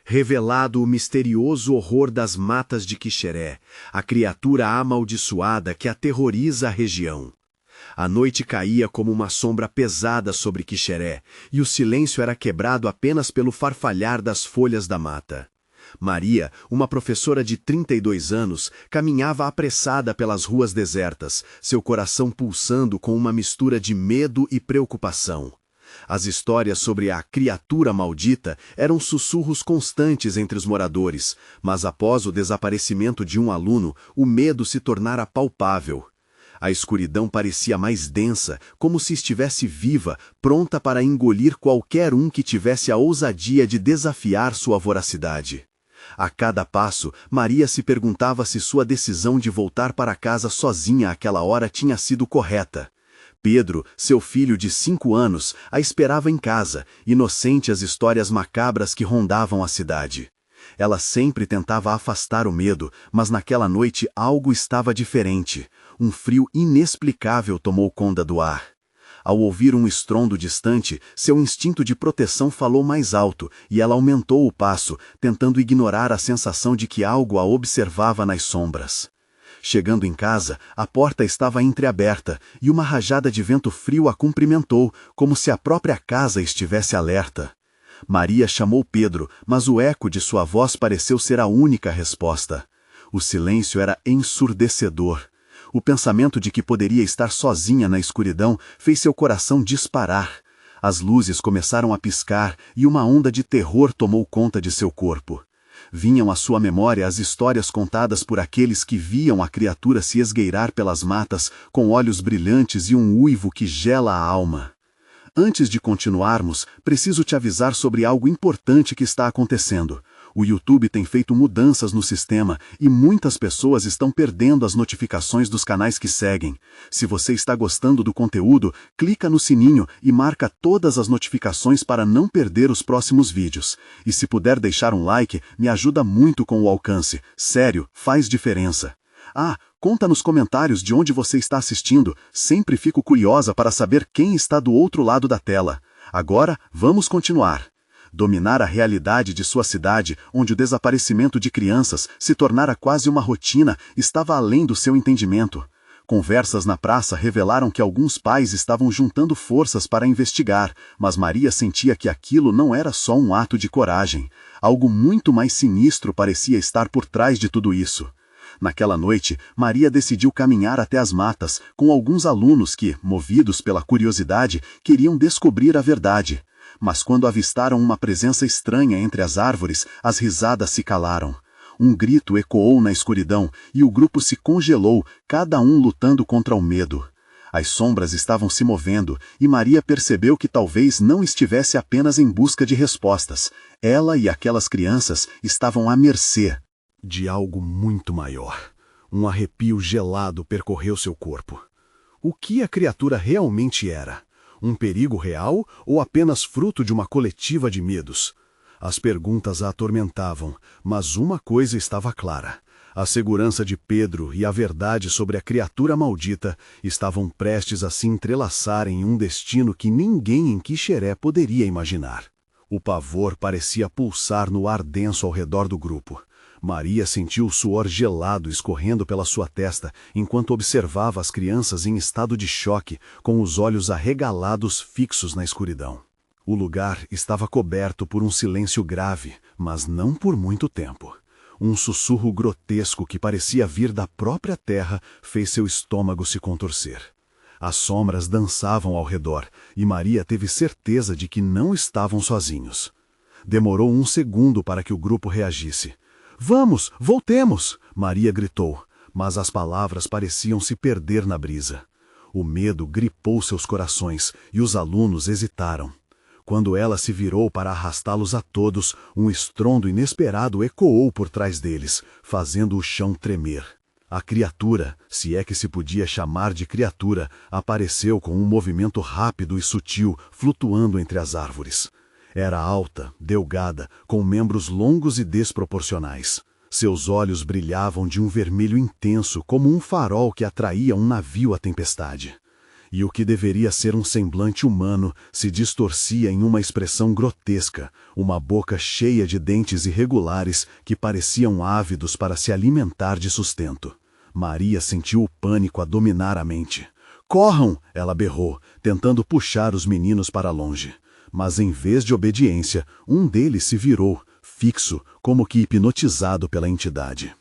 revelado o misterioso horror das matas de Quixeré, a criatura amaldiçoada que aterroriza a região. A noite caía como uma sombra pesada sobre Quixeré, e o silêncio era quebrado apenas pelo farfalhar das folhas da mata. Maria, uma professora de 32 anos, caminhava apressada pelas ruas desertas, seu coração pulsando com uma mistura de medo e preocupação. As histórias sobre a criatura maldita eram sussurros constantes entre os moradores, mas após o desaparecimento de um aluno, o medo se tornara palpável. A escuridão parecia mais densa, como se estivesse viva, pronta para engolir qualquer um que tivesse a ousadia de desafiar sua voracidade. A cada passo, Maria se perguntava se sua decisão de voltar para casa sozinha àquela hora tinha sido correta. Pedro, seu filho de 5 anos, a esperava em casa, inocente às histórias macabras que rondavam a cidade. Ela sempre tentava afastar o medo, mas naquela noite algo estava diferente. Um frio inexplicável tomou conta do ar. Ao ouvir um estrondo distante, seu instinto de proteção falou mais alto, e ela aumentou o passo, tentando ignorar a sensação de que algo a observava nas sombras. Chegando em casa, a porta estava entreaberta, e uma rajada de vento frio a cumprimentou, como se a própria casa estivesse alerta. Maria chamou Pedro, mas o eco de sua voz pareceu ser a única resposta. O silêncio era ensurdecedor. O pensamento de que poderia estar sozinha na escuridão fez seu coração disparar. As luzes começaram a piscar e uma onda de terror tomou conta de seu corpo. Vinham à sua memória as histórias contadas por aqueles que viam a criatura se esgueirar pelas matas com olhos brilhantes e um uivo que gela a alma. Antes de continuarmos, preciso te avisar sobre algo importante que está acontecendo. O YouTube tem feito mudanças no sistema e muitas pessoas estão perdendo as notificações dos canais que seguem. Se você está gostando do conteúdo, clica no sininho e marca todas as notificações para não perder os próximos vídeos. E se puder deixar um like, me ajuda muito com o alcance. Sério, faz diferença. Conta nos comentários de onde você está assistindo. Sempre fico curiosa para saber quem está do outro lado da tela. Agora, vamos continuar. Dominar a realidade de sua cidade, onde o desaparecimento de crianças se tornara quase uma rotina, estava além do seu entendimento. Conversas na praça revelaram que alguns pais estavam juntando forças para investigar, mas Maria sentia que aquilo não era só um ato de coragem. Algo muito mais sinistro parecia estar por trás de tudo isso. Naquela noite, Maria decidiu caminhar até as matas, com alguns alunos que, movidos pela curiosidade, queriam descobrir a verdade. Mas quando avistaram uma presença estranha entre as árvores, as risadas se calaram. Um grito ecoou na escuridão e o grupo se congelou, cada um lutando contra o medo. As sombras estavam se movendo e Maria percebeu que talvez não estivesse apenas em busca de respostas. Ela e aquelas crianças estavam à mercê de algo muito maior. Um arrepio gelado percorreu seu corpo. O que a criatura realmente era? Um perigo real ou apenas fruto de uma coletiva de medos? As perguntas a atormentavam, mas uma coisa estava clara. A segurança de Pedro e a verdade sobre a criatura maldita estavam prestes a se entrelaçar em um destino que ninguém em Quixeré poderia imaginar. O pavor parecia pulsar no ar denso ao redor do grupo. Maria sentiu o suor gelado escorrendo pela sua testa enquanto observava as crianças em estado de choque, com os olhos arregalados fixos na escuridão. O lugar estava coberto por um silêncio grave, mas não por muito tempo. Um sussurro grotesco que parecia vir da própria terra fez seu estômago se contorcer. As sombras dançavam ao redor e Maria teve certeza de que não estavam sozinhos. Demorou um segundo para que o grupo reagisse. "Vamos, voltemos!" Maria gritou, mas as palavras pareciam se perder na brisa. O medo gripou seus corações e os alunos hesitaram. Quando ela se virou para arrastá-los a todos, um estrondo inesperado ecoou por trás deles, fazendo o chão tremer. A criatura, se é que se podia chamar de criatura, apareceu com um movimento rápido e sutil, flutuando entre as árvores. Era alta, delgada, com membros longos e desproporcionais. Seus olhos brilhavam de um vermelho intenso, como um farol que atraía um navio à tempestade. e o que deveria ser um semblante humano se distorcia em uma expressão grotesca, uma boca cheia de dentes irregulares que pareciam ávidos para se alimentar de sustento. Maria sentiu o pânico a dominar a mente. "Corram!" ela berrou, tentando puxar os meninos para longe. Mas em vez de obediência, um deles se virou, fixo, como que hipnotizado pela entidade.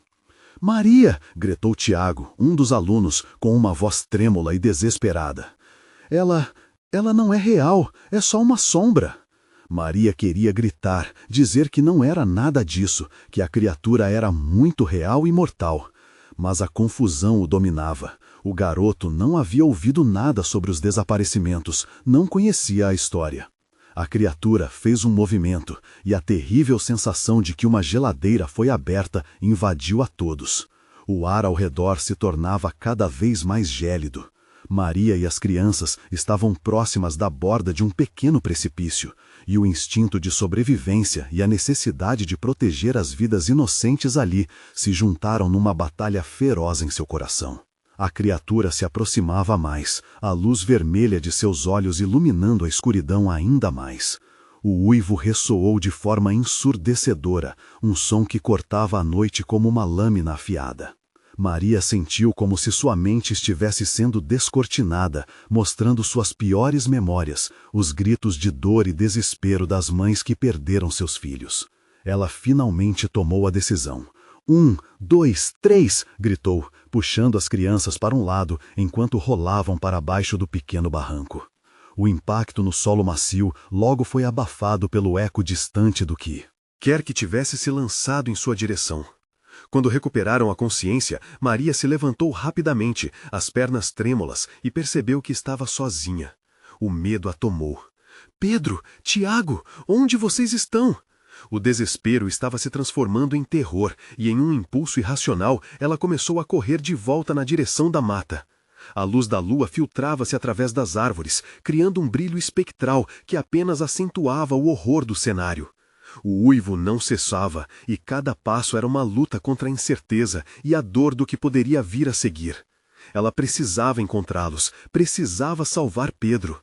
"Maria!" gritou Tiago, um dos alunos, com uma voz trêmula e desesperada. Ela não é real, é só uma sombra." Maria queria gritar, dizer que não era nada disso, que a criatura era muito real e mortal. Mas a confusão o dominava. O garoto não havia ouvido nada sobre os desaparecimentos, não conhecia a história. A criatura fez um movimento, e a terrível sensação de que uma geladeira foi aberta invadiu a todos. O ar ao redor se tornava cada vez mais gélido. Maria e as crianças estavam próximas da borda de um pequeno precipício, e o instinto de sobrevivência e a necessidade de proteger as vidas inocentes ali se juntaram numa batalha feroz em seu coração. A criatura se aproximava mais, a luz vermelha de seus olhos iluminando a escuridão ainda mais. O uivo ressoou de forma ensurdecedora, um som que cortava a noite como uma lâmina afiada. Maria sentiu como se sua mente estivesse sendo descortinada, mostrando suas piores memórias, os gritos de dor e desespero das mães que perderam seus filhos. Ela finalmente tomou a decisão. 1, 2, 3, gritou, puxando as crianças para um lado enquanto rolavam para baixo do pequeno barranco. O impacto no solo macio logo foi abafado pelo eco distante do que quer que tivesse se lançado em sua direção. Quando recuperaram a consciência, Maria se levantou rapidamente, as pernas trêmulas, e percebeu que estava sozinha. O medo a tomou. "Pedro, Tiago, onde vocês estão?" O desespero estava se transformando em terror, e em um impulso irracional, ela começou a correr de volta na direção da mata. A luz da lua filtrava-se através das árvores, criando um brilho espectral que apenas acentuava o horror do cenário. O uivo não cessava, e cada passo era uma luta contra a incerteza e a dor do que poderia vir a seguir. Ela precisava encontrá-los, precisava salvar Pedro.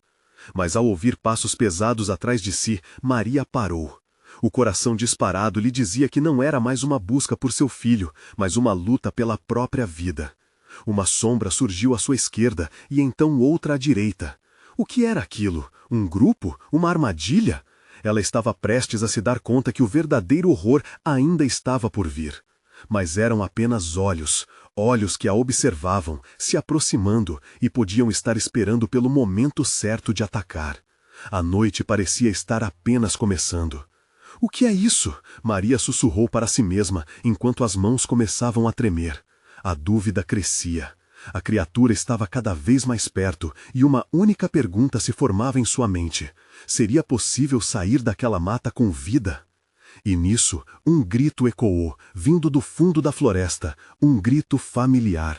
Mas ao ouvir passos pesados atrás de si, Maria parou. O coração disparado lhe dizia que não era mais uma busca por seu filho, mas uma luta pela própria vida. Uma sombra surgiu à sua esquerda e então outra à direita. O que era aquilo? Um grupo? Uma armadilha? Ela estava prestes a se dar conta que o verdadeiro horror ainda estava por vir. Mas eram apenas olhos, olhos que a observavam, se aproximando e podiam estar esperando pelo momento certo de atacar. A noite parecia estar apenas começando. "O que é isso?" Maria sussurrou para si mesma, enquanto as mãos começavam a tremer. A dúvida crescia. A criatura estava cada vez mais perto, e uma única pergunta se formava em sua mente. Seria possível sair daquela mata com vida? E nisso, um grito ecoou, vindo do fundo da floresta, um grito familiar.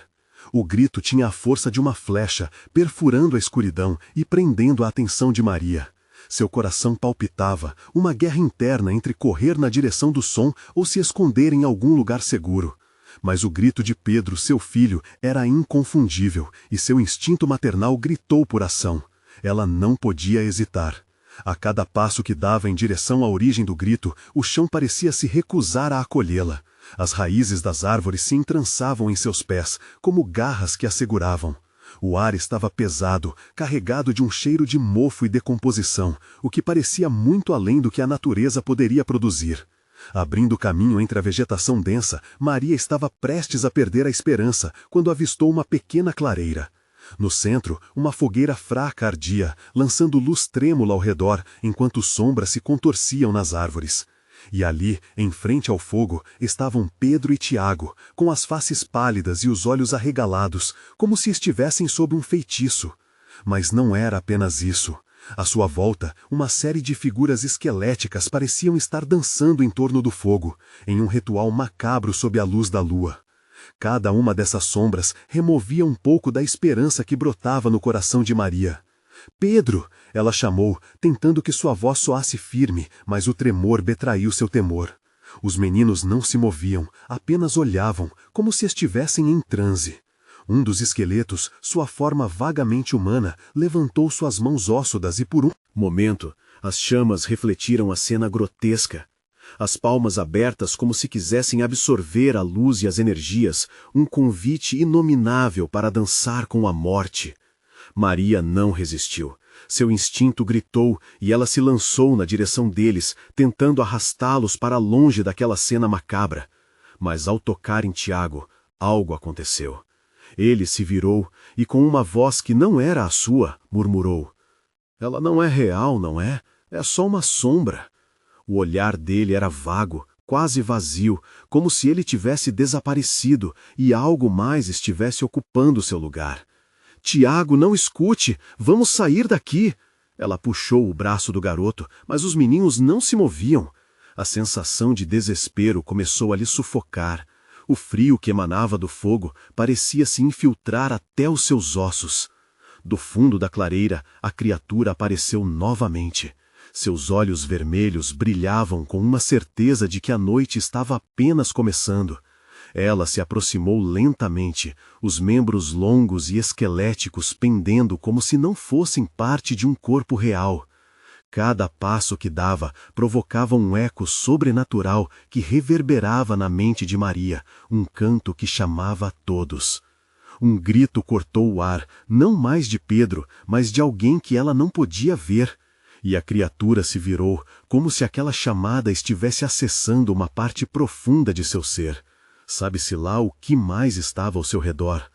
O grito tinha a força de uma flecha, perfurando a escuridão e prendendo a atenção de Maria. Seu coração palpitava, uma guerra interna entre correr na direção do som ou se esconder em algum lugar seguro. Mas o grito de Pedro, seu filho, era inconfundível, e seu instinto maternal gritou por ação. Ela não podia hesitar. A cada passo que dava em direção à origem do grito, o chão parecia se recusar a acolhê-la. As raízes das árvores se entrançavam em seus pés, como garras que a seguravam. O ar estava pesado, carregado de um cheiro de mofo e decomposição, o que parecia muito além do que a natureza poderia produzir. Abrindo caminho entre a vegetação densa, Maria estava prestes a perder a esperança quando avistou uma pequena clareira. No centro, uma fogueira fraca ardia, lançando luz trêmula ao redor, enquanto sombras se contorciam nas árvores. E ali, em frente ao fogo, estavam Pedro e Tiago, com as faces pálidas e os olhos arregalados, como se estivessem sob um feitiço. Mas não era apenas isso. À sua volta, uma série de figuras esqueléticas pareciam estar dançando em torno do fogo, em um ritual macabro sob a luz da lua. Cada uma dessas sombras removia um pouco da esperança que brotava no coração de Maria. "Pedro!" ela chamou, tentando que sua voz soasse firme, mas o tremor betraiu seu temor. Os meninos não se moviam, apenas olhavam, como se estivessem em transe. Um dos esqueletos, sua forma vagamente humana, levantou suas mãos óssudas e por um momento, as chamas refletiram a cena grotesca. As palmas abertas como se quisessem absorver a luz e as energias, um convite inominável para dançar com a morte. Maria não resistiu. Seu instinto gritou e ela se lançou na direção deles, tentando arrastá-los para longe daquela cena macabra. Mas ao tocar em Tiago, algo aconteceu. Ele se virou e com uma voz que não era a sua, murmurou: "Ela não é real, não é? É só uma sombra." O olhar dele era vago, quase vazio, como se ele tivesse desaparecido e algo mais estivesse ocupando seu lugar. "Tiago, não escute! Vamos sair daqui!" Ela puxou o braço do garoto, mas os meninos não se moviam. A sensação de desespero começou a lhe sufocar. O frio que emanava do fogo parecia se infiltrar até os seus ossos. Do fundo da clareira, a criatura apareceu novamente. Seus olhos vermelhos brilhavam com uma certeza de que a noite estava apenas começando. Ela se aproximou lentamente, os membros longos e esqueléticos pendendo como se não fossem parte de um corpo real. Cada passo que dava provocava um eco sobrenatural que reverberava na mente de Maria, um canto que chamava a todos. Um grito cortou o ar, não mais de Pedro, mas de alguém que ela não podia ver. E a criatura se virou, como se aquela chamada estivesse acessando uma parte profunda de seu ser. Sabe-se lá o que mais estava ao seu redor.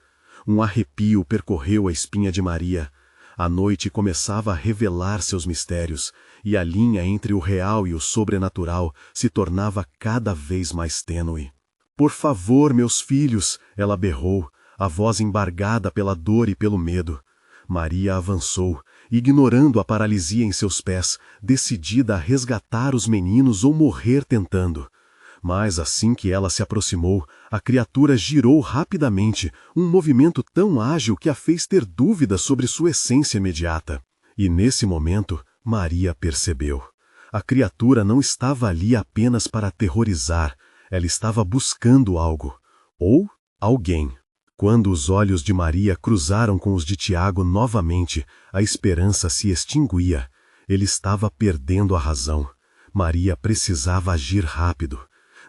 Um arrepio percorreu a espinha de Maria. A noite começava a revelar seus mistérios, e a linha entre o real e o sobrenatural se tornava cada vez mais tênue. "Por favor, meus filhos!" ela berrou, a voz embargada pela dor e pelo medo. Maria avançou, ignorando a paralisia em seus pés, decidida a resgatar os meninos ou morrer tentando. Mas assim que ela se aproximou, a criatura girou rapidamente, um movimento tão ágil que a fez ter dúvidas sobre sua essência imediata. E nesse momento, Maria percebeu. A criatura não estava ali apenas para aterrorizar, ela estava buscando algo, ou alguém. Quando os olhos de Maria cruzaram com os de Tiago novamente, a esperança se extinguia. Ele estava perdendo a razão. Maria precisava agir rápido.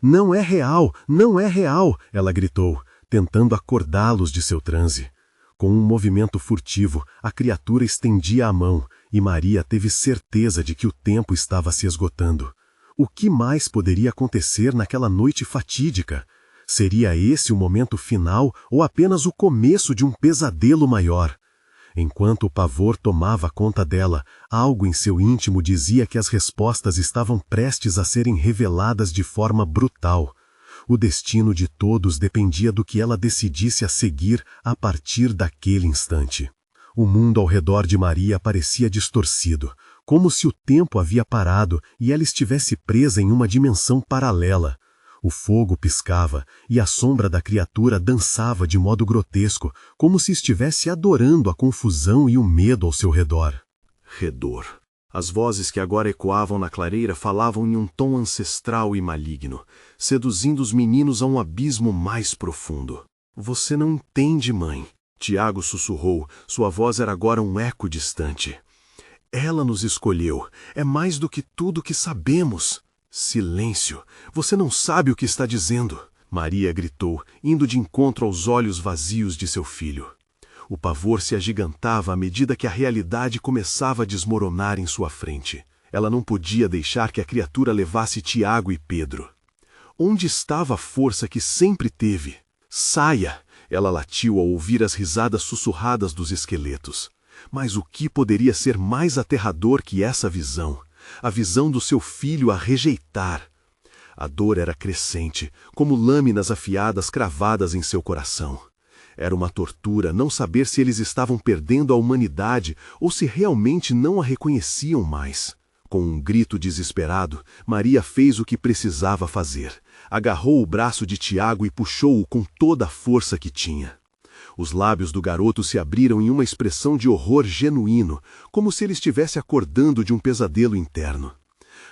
"Não é real! Não é real!" ela gritou, tentando acordá-los de seu transe. Com um movimento furtivo, a criatura estendia a mão, e Maria teve certeza de que o tempo estava se esgotando. O que mais poderia acontecer naquela noite fatídica? Seria esse o momento final ou apenas o começo de um pesadelo maior? Enquanto o pavor tomava conta dela, algo em seu íntimo dizia que as respostas estavam prestes a serem reveladas de forma brutal. O destino de todos dependia do que ela decidisse a seguir a partir daquele instante. O mundo ao redor de Maria parecia distorcido, como se o tempo havia parado e ela estivesse presa em uma dimensão paralela. O fogo piscava e a sombra da criatura dançava de modo grotesco, como se estivesse adorando a confusão e o medo ao seu redor. Redor. As vozes que agora ecoavam na clareira falavam em um tom ancestral e maligno, seduzindo os meninos a um abismo mais profundo. "Você não entende, mãe." Tiago sussurrou, sua voz era agora um eco distante. "Ela nos escolheu, é mais do que tudo que sabemos." "Silêncio! Você não sabe o que está dizendo!" Maria gritou, indo de encontro aos olhos vazios de seu filho. O pavor se agigantava à medida que a realidade começava a desmoronar em sua frente. Ela não podia deixar que a criatura levasse Tiago e Pedro. Onde estava a força que sempre teve? "Saia!" Ela latiu ao ouvir as risadas sussurradas dos esqueletos. Mas o que poderia ser mais aterrador que essa visão? A visão do seu filho a rejeitar. A dor era crescente, como lâminas afiadas cravadas em seu coração. Era uma tortura não saber se eles estavam perdendo a humanidade ou se realmente não a reconheciam mais. Com um grito desesperado, Maria fez o que precisava fazer. Agarrou o braço de Tiago e puxou-o com toda a força que tinha. Os lábios do garoto se abriram em uma expressão de horror genuíno, como se ele estivesse acordando de um pesadelo interno.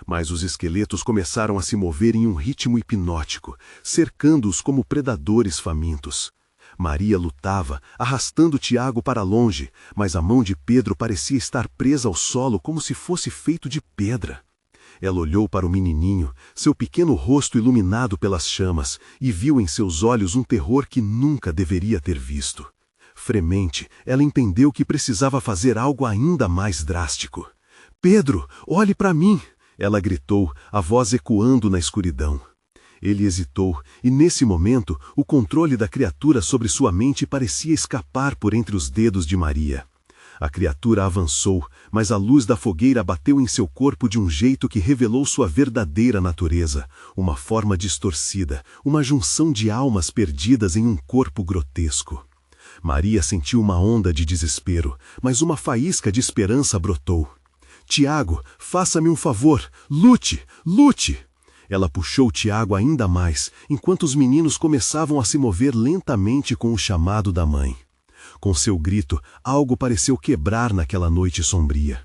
Mas os esqueletos começaram a se mover em um ritmo hipnótico, cercando-os como predadores famintos. Maria lutava, arrastando Tiago para longe, mas a mão de Pedro parecia estar presa ao solo como se fosse feito de pedra. Ela olhou para o menininho, seu pequeno rosto iluminado pelas chamas, e viu em seus olhos um terror que nunca deveria ter visto. Fremente, ela entendeu que precisava fazer algo ainda mais drástico. "Pedro, olhe para mim!" ela gritou, a voz ecoando na escuridão. Ele hesitou, e nesse momento, o controle da criatura sobre sua mente parecia escapar por entre os dedos de Maria. A criatura avançou, mas a luz da fogueira bateu em seu corpo de um jeito que revelou sua verdadeira natureza, uma forma distorcida, uma junção de almas perdidas em um corpo grotesco. Maria sentiu uma onda de desespero, mas uma faísca de esperança brotou. "Tiago, faça-me um favor, lute, lute!" Ela puxou Tiago ainda mais, enquanto os meninos começavam a se mover lentamente com o chamado da mãe. Com seu grito, algo pareceu quebrar naquela noite sombria.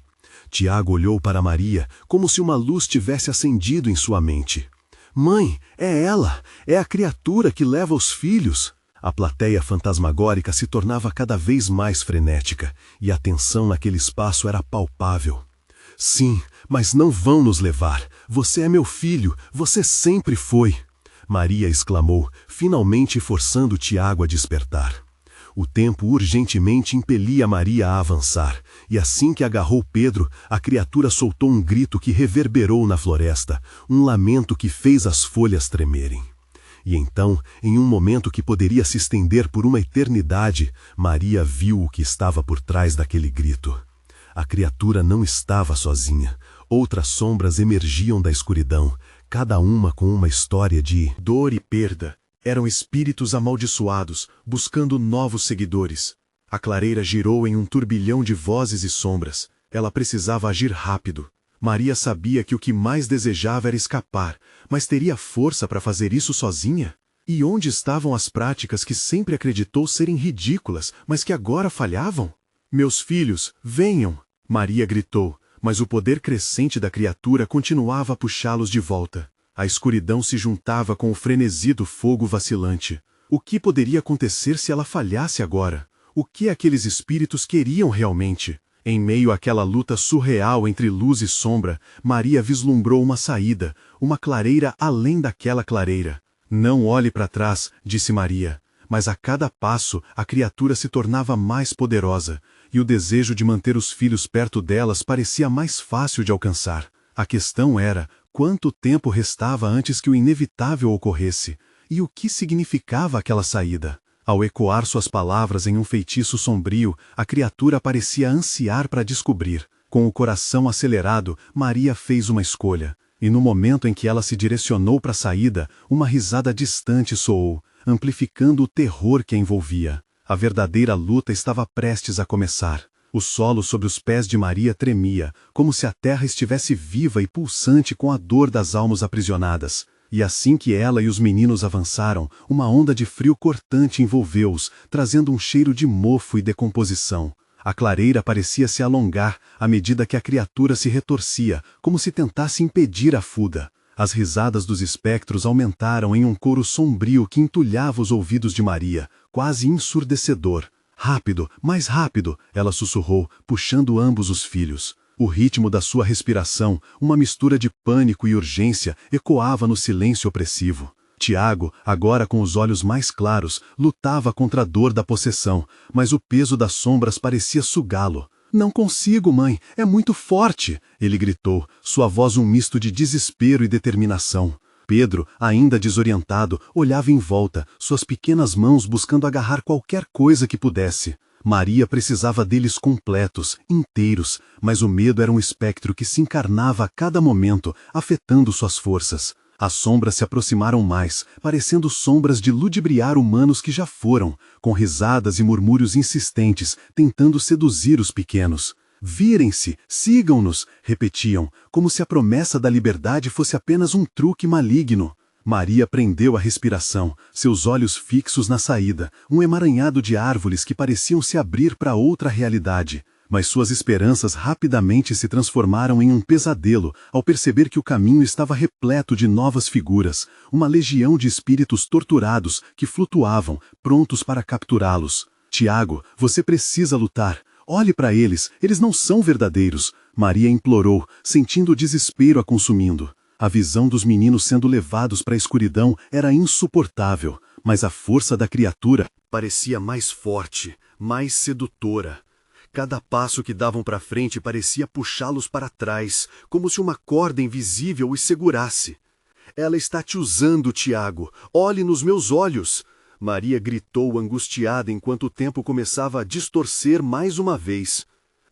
Tiago olhou para Maria, como se uma luz tivesse acendido em sua mente. "Mãe, é ela! É a criatura que leva os filhos!" A plateia fantasmagórica se tornava cada vez mais frenética, e a tensão naquele espaço era palpável. "Sim, mas não vão nos levar. Você é meu filho, você sempre foi!" Maria exclamou, finalmente forçando Tiago a despertar. O tempo urgentemente impelia Maria a avançar, e assim que agarrou Pedro, a criatura soltou um grito que reverberou na floresta, um lamento que fez as folhas tremerem. E então, em um momento que poderia se estender por uma eternidade, Maria viu o que estava por trás daquele grito. A criatura não estava sozinha. Outras sombras emergiam da escuridão, cada uma com uma história de dor e perda. Eram espíritos amaldiçoados, buscando novos seguidores. A clareira girou em um turbilhão de vozes e sombras. Ela precisava agir rápido. Maria sabia que o que mais desejava era escapar, mas teria força para fazer isso sozinha? E onde estavam as práticas que sempre acreditou serem ridículas, mas que agora falhavam? "Meus filhos, venham!" Maria gritou, mas o poder crescente da criatura continuava a puxá-los de volta. A escuridão se juntava com o frenesi do fogo vacilante. O que poderia acontecer se ela falhasse agora? O que aqueles espíritos queriam realmente? Em meio àquela luta surreal entre luz e sombra, Maria vislumbrou uma saída, uma clareira além daquela clareira. "Não olhe para trás", disse Maria. Mas a cada passo, a criatura se tornava mais poderosa, e o desejo de manter os filhos perto delas parecia mais fácil de alcançar. A questão era, quanto tempo restava antes que o inevitável ocorresse? E o que significava aquela saída? Ao ecoar suas palavras em um feitiço sombrio, a criatura parecia ansiar para descobrir. Com o coração acelerado, Maria fez uma escolha. E no momento em que ela se direcionou para a saída, uma risada distante soou, amplificando o terror que a envolvia. A verdadeira luta estava prestes a começar. O solo sob os pés de Maria tremia, como se a terra estivesse viva e pulsante com a dor das almas aprisionadas. E assim que ela e os meninos avançaram, uma onda de frio cortante envolveu-os, trazendo um cheiro de mofo e decomposição. A clareira parecia se alongar à medida que a criatura se retorcia, como se tentasse impedir a fuga. As risadas dos espectros aumentaram em um coro sombrio que entulhava os ouvidos de Maria, quase ensurdecedor. "Rápido, mais rápido!" ela sussurrou, puxando ambos os filhos. O ritmo da sua respiração, uma mistura de pânico e urgência, ecoava no silêncio opressivo. Tiago, agora com os olhos mais claros, lutava contra a dor da possessão, mas o peso das sombras parecia sugá-lo. "Não consigo, mãe, é muito forte!" ele gritou, sua voz um misto de desespero e determinação. Pedro, ainda desorientado, olhava em volta, suas pequenas mãos buscando agarrar qualquer coisa que pudesse. Maria precisava deles completos, inteiros, mas o medo era um espectro que se encarnava a cada momento, afetando suas forças. As sombras se aproximaram mais, parecendo sombras de ludibriar humanos que já foram, com risadas e murmúrios insistentes, tentando seduzir os pequenos. "Virem-se, sigam-nos", repetiam, como se a promessa da liberdade fosse apenas um truque maligno. Maria prendeu a respiração, seus olhos fixos na saída, um emaranhado de árvores que pareciam se abrir para outra realidade. Mas suas esperanças rapidamente se transformaram em um pesadelo ao perceber que o caminho estava repleto de novas figuras, uma legião de espíritos torturados que flutuavam, prontos para capturá-los. Tiago, você precisa lutar. Olhe para eles, eles não são verdadeiros. Maria implorou, sentindo o desespero a consumindo. A visão dos meninos sendo levados para a escuridão era insuportável, mas a força da criatura parecia mais forte, mais sedutora. Cada passo que davam para frente parecia puxá-los para trás, como se uma corda invisível os segurasse. Ela está te usando, Tiago. Olhe nos meus olhos. Maria gritou angustiada enquanto o tempo começava a distorcer mais uma vez.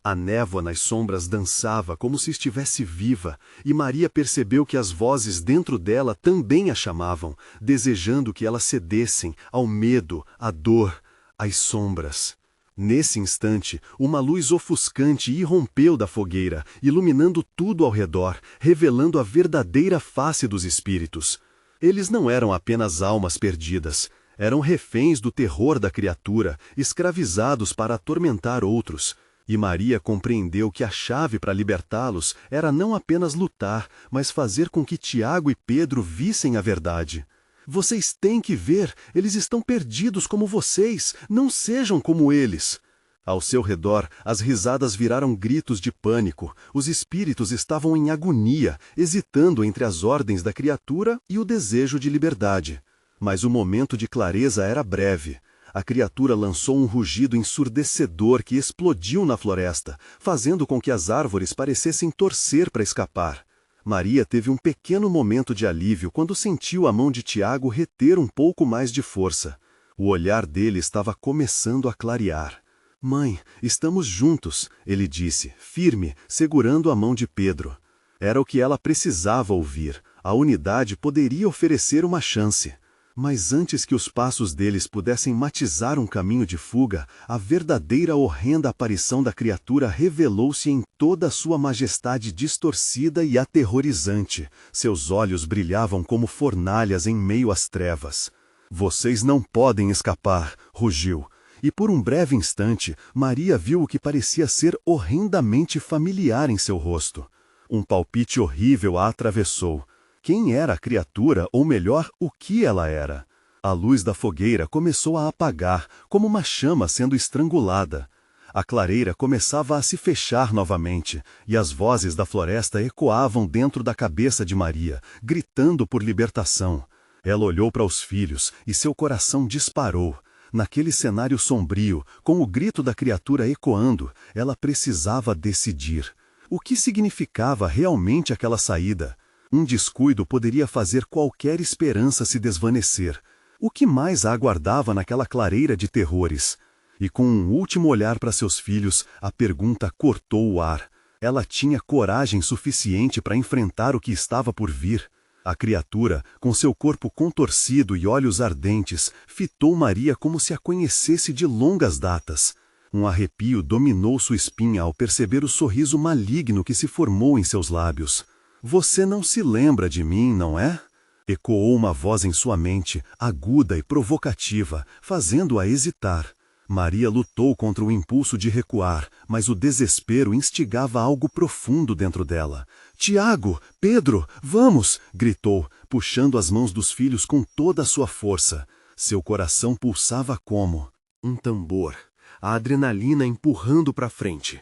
A névoa nas sombras dançava como se estivesse viva, e Maria percebeu que as vozes dentro dela também a chamavam, desejando que elas cedessem ao medo, à dor, às sombras. Nesse instante, uma luz ofuscante irrompeu da fogueira, iluminando tudo ao redor, revelando a verdadeira face dos espíritos. Eles não eram apenas almas perdidas, eram reféns do terror da criatura, escravizados para atormentar outros. E Maria compreendeu que a chave para libertá-los era não apenas lutar, mas fazer com que Tiago e Pedro vissem a verdade. Vocês têm que ver, eles estão perdidos como vocês, não sejam como eles. Ao seu redor, as risadas viraram gritos de pânico, os espíritos estavam em agonia, hesitando entre as ordens da criatura e o desejo de liberdade. Mas o momento de clareza era breve. A criatura lançou um rugido ensurdecedor que explodiu na floresta, fazendo com que as árvores parecessem torcer para escapar. Maria teve um pequeno momento de alívio quando sentiu a mão de Tiago reter um pouco mais de força. O olhar dele estava começando a clarear. «Mãe, estamos juntos», ele disse, firme, segurando a mão de Pedro. Era o que ela precisava ouvir. A unidade poderia oferecer uma chance. Mas antes que os passos deles pudessem matizar um caminho de fuga, a verdadeira horrenda aparição da criatura revelou-se em toda a sua majestade distorcida e aterrorizante. Seus olhos brilhavam como fornalhas em meio às trevas. «Vocês não podem escapar», rugiu. E por um breve instante, Maria viu o que parecia ser horrendamente familiar em seu rosto. Um palpite horrível a atravessou. Quem era a criatura, ou melhor, o que ela era? A luz da fogueira começou a apagar, como uma chama sendo estrangulada. A clareira começava a se fechar novamente, e as vozes da floresta ecoavam dentro da cabeça de Maria, gritando por libertação. Ela olhou para os filhos, e seu coração disparou. Naquele cenário sombrio, com o grito da criatura ecoando, ela precisava decidir. O que significava realmente aquela saída? Um descuido poderia fazer qualquer esperança se desvanecer. O que mais a aguardava naquela clareira de terrores? E com um último olhar para seus filhos, a pergunta cortou o ar. Ela tinha coragem suficiente para enfrentar o que estava por vir. A criatura, com seu corpo contorcido e olhos ardentes, fitou Maria como se a conhecesse de longas datas. Um arrepio dominou sua espinha ao perceber o sorriso maligno que se formou em seus lábios. «Você não se lembra de mim, não é?» Ecoou uma voz em sua mente, aguda e provocativa, fazendo-a hesitar. Maria lutou contra o impulso de recuar, mas o desespero instigava algo profundo dentro dela. «Tiago! Pedro! Vamos!» gritou, puxando as mãos dos filhos com toda a sua força. Seu coração pulsava como um tambor, a adrenalina empurrando para frente.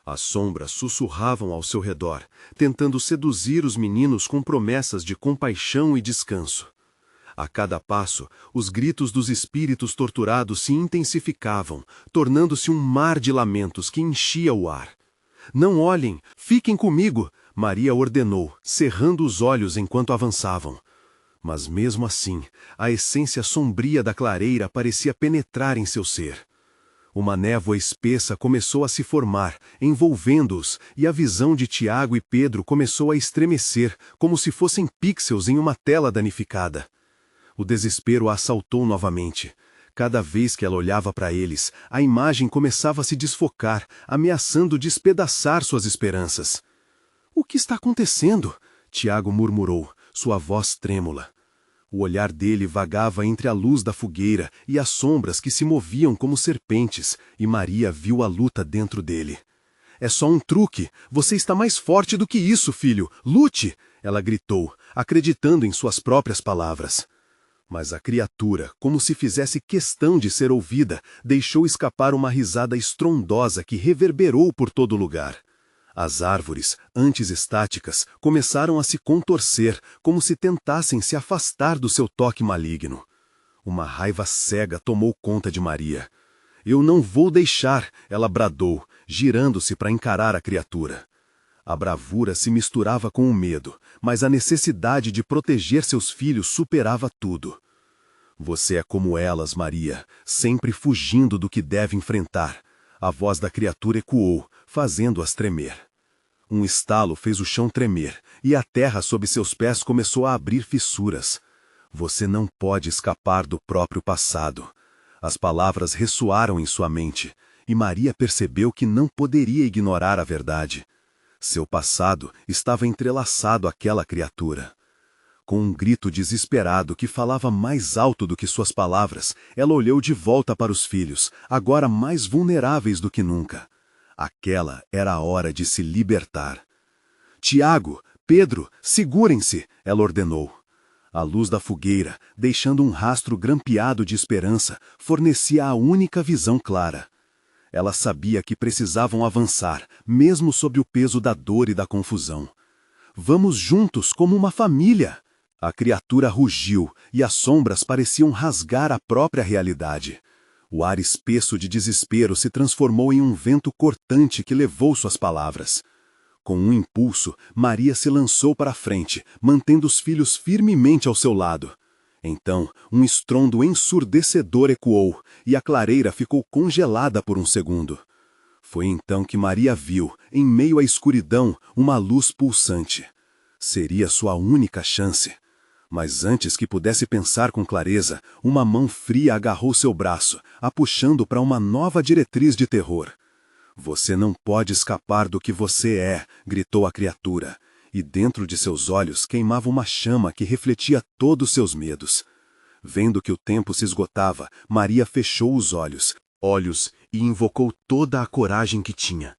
As sombras sussurravam ao seu redor, tentando seduzir os meninos com promessas de compaixão e descanso. A cada passo, os gritos dos espíritos torturados se intensificavam, tornando-se um mar de lamentos que enchia o ar. «Não olhem! Fiquem comigo!» Maria ordenou, cerrando os olhos enquanto avançavam. Mas mesmo assim, a essência sombria da clareira parecia penetrar em seu ser. Uma névoa espessa começou a se formar, envolvendo-os, e a visão de Tiago e Pedro começou a estremecer, como se fossem pixels em uma tela danificada. O desespero a assaltou novamente. Cada vez que ela olhava para eles, a imagem começava a se desfocar, ameaçando despedaçar suas esperanças. «O que está acontecendo?» Tiago murmurou, sua voz trêmula. O olhar dele vagava entre a luz da fogueira e as sombras que se moviam como serpentes, e Maria viu a luta dentro dele. É só um truque. Você está mais forte do que isso, filho. Lute! Ela gritou, acreditando em suas próprias palavras. Mas a criatura, como se fizesse questão de ser ouvida, deixou escapar uma risada estrondosa que reverberou por todo lugar. As árvores, antes estáticas, começaram a se contorcer, como se tentassem se afastar do seu toque maligno. Uma raiva cega tomou conta de Maria. Eu não vou deixar, ela bradou, girando-se para encarar a criatura. A bravura se misturava com o medo, mas a necessidade de proteger seus filhos superava tudo. Você é como elas, Maria, sempre fugindo do que deve enfrentar. A voz da criatura ecoou, fazendo-as tremer. Um estalo fez o chão tremer, e a terra sob seus pés começou a abrir fissuras. Você não pode escapar do próprio passado. As palavras ressoaram em sua mente, e Maria percebeu que não poderia ignorar a verdade. Seu passado estava entrelaçado àquela criatura. Com um grito desesperado que falava mais alto do que suas palavras, ela olhou de volta para os filhos, agora mais vulneráveis do que nunca. Aquela era a hora de se libertar. Tiago, Pedro, segurem-se, ela ordenou. A luz da fogueira, deixando um rastro grampeado de esperança, fornecia a única visão clara. Ela sabia que precisavam avançar, mesmo sob o peso da dor e da confusão. Vamos juntos como uma família! A criatura rugiu e as sombras pareciam rasgar a própria realidade. O ar espesso de desespero se transformou em um vento cortante que levou suas palavras. Com um impulso, Maria se lançou para a frente, mantendo os filhos firmemente ao seu lado. Então, um estrondo ensurdecedor ecoou, e a clareira ficou congelada por um segundo. Foi então que Maria viu, em meio à escuridão, uma luz pulsante. Seria sua única chance. Mas antes que pudesse pensar com clareza, uma mão fria agarrou seu braço, a puxando para uma nova diretriz de terror. Você não pode escapar do que você é, gritou a criatura. E dentro de seus olhos queimava uma chama que refletia todos seus medos. Vendo que o tempo se esgotava, Maria fechou os olhos, e invocou toda a coragem que tinha.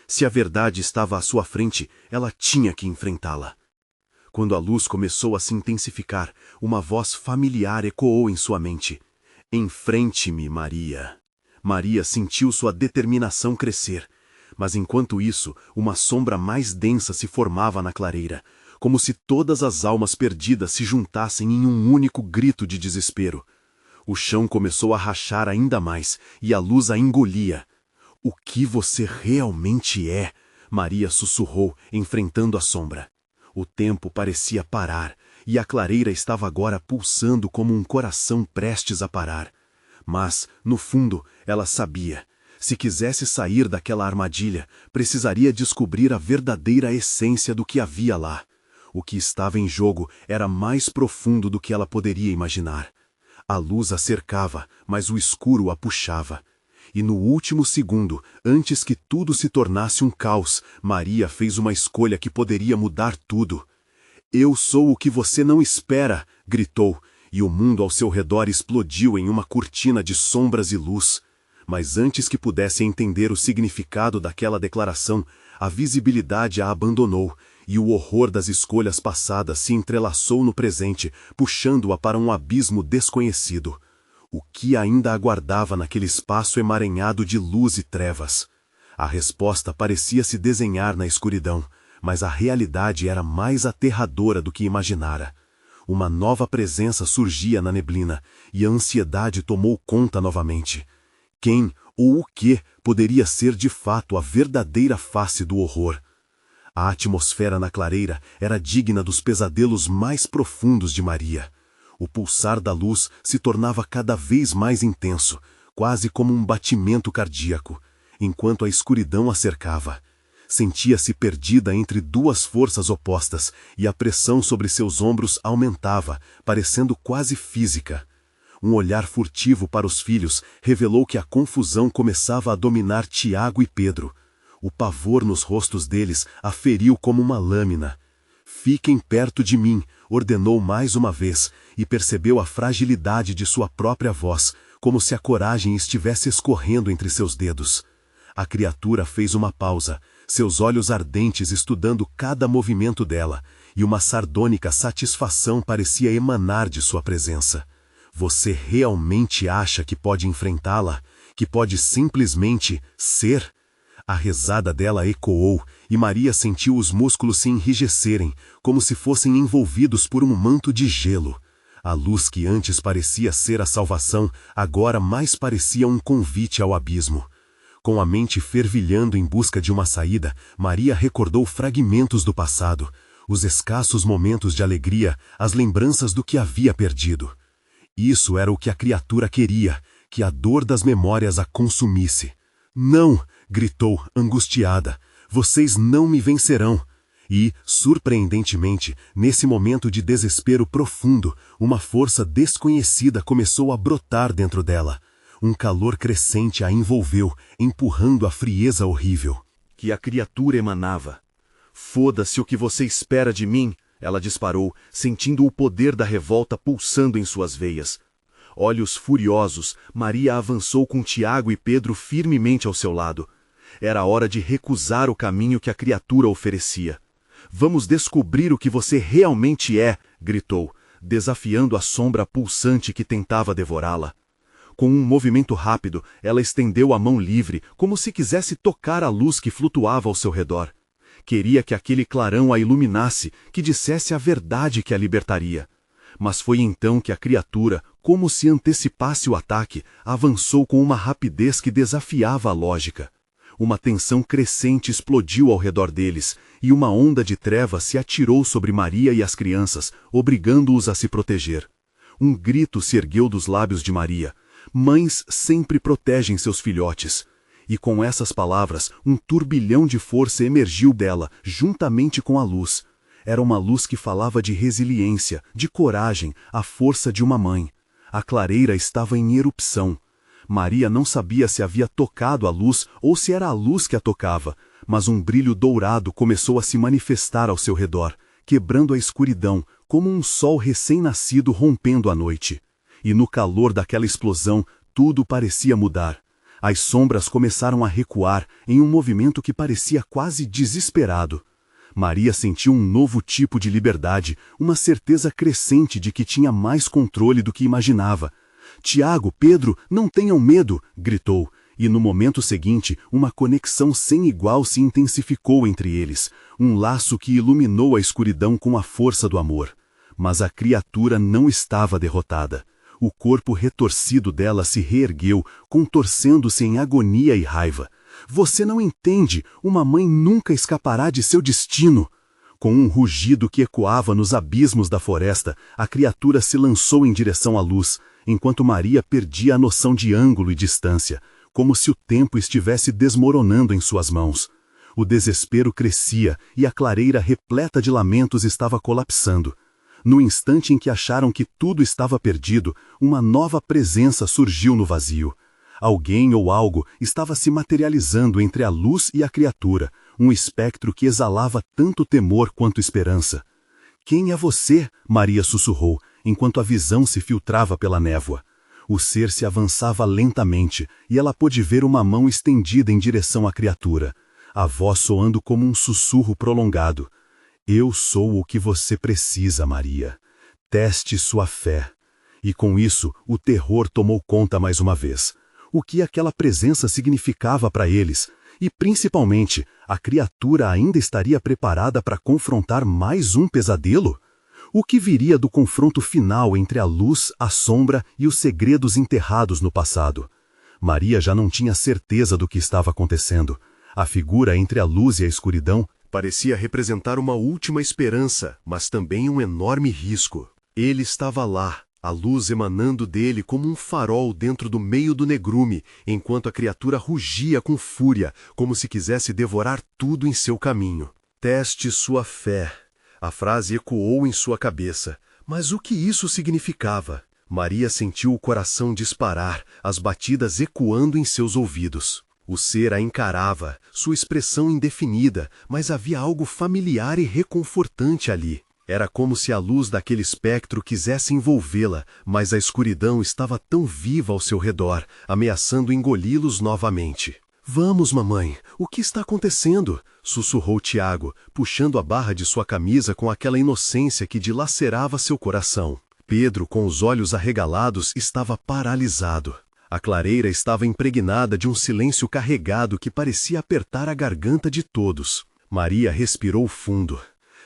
Se a verdade estava à sua frente, ela tinha que enfrentá-la. Quando a luz começou a se intensificar, uma voz familiar ecoou em sua mente. Enfrente-me, Maria. Maria sentiu sua determinação crescer. Mas enquanto isso, uma sombra mais densa se formava na clareira, como se todas as almas perdidas se juntassem em um único grito de desespero. O chão começou a rachar ainda mais, e a luz a engolia. O que você realmente é? Maria sussurrou, enfrentando a sombra. O tempo parecia parar, e a clareira estava agora pulsando como um coração prestes a parar. Mas, no fundo, ela sabia. Se quisesse sair daquela armadilha, precisaria descobrir a verdadeira essência do que havia lá. O que estava em jogo era mais profundo do que ela poderia imaginar. A luz a cercava, mas o escuro a puxava. E no último segundo, antes que tudo se tornasse um caos, Maria fez uma escolha que poderia mudar tudo. Eu sou o que você não espera, gritou, e o mundo ao seu redor explodiu em uma cortina de sombras e luz. Mas antes que pudesse entender o significado daquela declaração, a visibilidade a abandonou, e o horror das escolhas passadas se entrelaçou no presente, puxando-a para um abismo desconhecido. O que ainda aguardava naquele espaço emaranhado de luz e trevas? A resposta parecia se desenhar na escuridão, mas a realidade era mais aterradora do que imaginara. Uma nova presença surgia na neblina, e a ansiedade tomou conta novamente. Quem ou o que poderia ser de fato a verdadeira face do horror? A atmosfera na clareira era digna dos pesadelos mais profundos de Maria. O pulsar da luz se tornava cada vez mais intenso, quase como um batimento cardíaco, enquanto a escuridão a cercava. Sentia-se perdida entre duas forças opostas, e a pressão sobre seus ombros aumentava, parecendo quase física. Um olhar furtivo para os filhos revelou que a confusão começava a dominar Tiago e Pedro. O pavor nos rostos deles a feriu como uma lâmina. Fiquem perto de mim, ordenou mais uma vez, e percebeu a fragilidade de sua própria voz, como se a coragem estivesse escorrendo entre seus dedos. A criatura fez uma pausa, seus olhos ardentes estudando cada movimento dela, e uma sardônica satisfação parecia emanar de sua presença. Você realmente acha que pode enfrentá-la? Que pode simplesmente ser? A risada dela ecoou, e Maria sentiu os músculos se enrijecerem, como se fossem envolvidos por um manto de gelo. A luz que antes parecia ser a salvação, agora mais parecia um convite ao abismo. Com a mente fervilhando em busca de uma saída, Maria recordou fragmentos do passado, os escassos momentos de alegria, as lembranças do que havia perdido. Isso era o que a criatura queria, que a dor das memórias a consumisse. "Não!" gritou, angustiada. "Vocês não me vencerão!" E, surpreendentemente, nesse momento de desespero profundo, uma força desconhecida começou a brotar dentro dela. Um calor crescente a envolveu, empurrando a frieza horrível que a criatura emanava. "Foda-se o que você espera de mim!" ela disparou, sentindo o poder da revolta pulsando em suas veias. Olhos furiosos, Maria avançou com Tiago e Pedro firmemente ao seu lado. Era hora de recusar o caminho que a criatura oferecia. "Vamos descobrir o que você realmente é!" gritou, desafiando a sombra pulsante que tentava devorá-la. Com um movimento rápido, ela estendeu a mão livre, como se quisesse tocar a luz que flutuava ao seu redor. Queria que aquele clarão a iluminasse, que dissesse a verdade que a libertaria. Mas foi então que a criatura, como se antecipasse o ataque, avançou com uma rapidez que desafiava a lógica. Uma tensão crescente explodiu ao redor deles, e uma onda de trevas se atirou sobre Maria e as crianças, obrigando-os a se proteger. Um grito se ergueu dos lábios de Maria. Mães sempre protegem seus filhotes. E com essas palavras, um turbilhão de força emergiu dela, juntamente com a luz. Era uma luz que falava de resiliência, de coragem, a força de uma mãe. A clareira estava em erupção. Maria não sabia se havia tocado a luz ou se era a luz que a tocava, mas um brilho dourado começou a se manifestar ao seu redor, quebrando a escuridão, como um sol recém-nascido rompendo a noite. E no calor daquela explosão, tudo parecia mudar. As sombras começaram a recuar em um movimento que parecia quase desesperado. Maria sentiu um novo tipo de liberdade, uma certeza crescente de que tinha mais controle do que imaginava. "Tiago, Pedro, não tenham medo!" gritou, e no momento seguinte, uma conexão sem igual se intensificou entre eles, um laço que iluminou a escuridão com a força do amor. Mas a criatura não estava derrotada. O corpo retorcido dela se reergueu, contorcendo-se em agonia e raiva. "Você não entende, uma mãe nunca escapará de seu destino!" Com um rugido que ecoava nos abismos da floresta, a criatura se lançou em direção à luz, enquanto Maria perdia a noção de ângulo e distância, como se o tempo estivesse desmoronando em suas mãos. O desespero crescia e a clareira repleta de lamentos estava colapsando. No instante em que acharam que tudo estava perdido, uma nova presença surgiu no vazio. Alguém ou algo estava se materializando entre a luz e a criatura, um espectro que exalava tanto temor quanto esperança. "Quem é você?" Maria sussurrou, enquanto a visão se filtrava pela névoa. O ser se avançava lentamente, e ela pôde ver uma mão estendida em direção à criatura, a voz soando como um sussurro prolongado. "Eu sou o que você precisa, Maria. Teste sua fé." E com isso, o terror tomou conta mais uma vez. O que aquela presença significava para eles? E, principalmente, a criatura ainda estaria preparada para confrontar mais um pesadelo? O que viria do confronto final entre a luz, a sombra e os segredos enterrados no passado? Maria já não tinha certeza do que estava acontecendo. A figura entre a luz e a escuridão parecia representar uma última esperança, mas também um enorme risco. Ele estava lá, a luz emanando dele como um farol dentro do meio do negrume, enquanto a criatura rugia com fúria, como se quisesse devorar tudo em seu caminho. "Teste sua fé." A frase ecoou em sua cabeça. Mas o que isso significava? Maria sentiu o coração disparar, as batidas ecoando em seus ouvidos. O ser a encarava, sua expressão indefinida, mas havia algo familiar e reconfortante ali. Era como se a luz daquele espectro quisesse envolvê-la, mas a escuridão estava tão viva ao seu redor, ameaçando engoli-los novamente. Vamos, mamãe, o que está acontecendo? Sussurrou Tiago, puxando a barra de sua camisa com aquela inocência que dilacerava seu coração. Pedro, com os olhos arregalados, estava paralisado. A clareira estava impregnada de um silêncio carregado que parecia apertar a garganta de todos. Maria respirou fundo.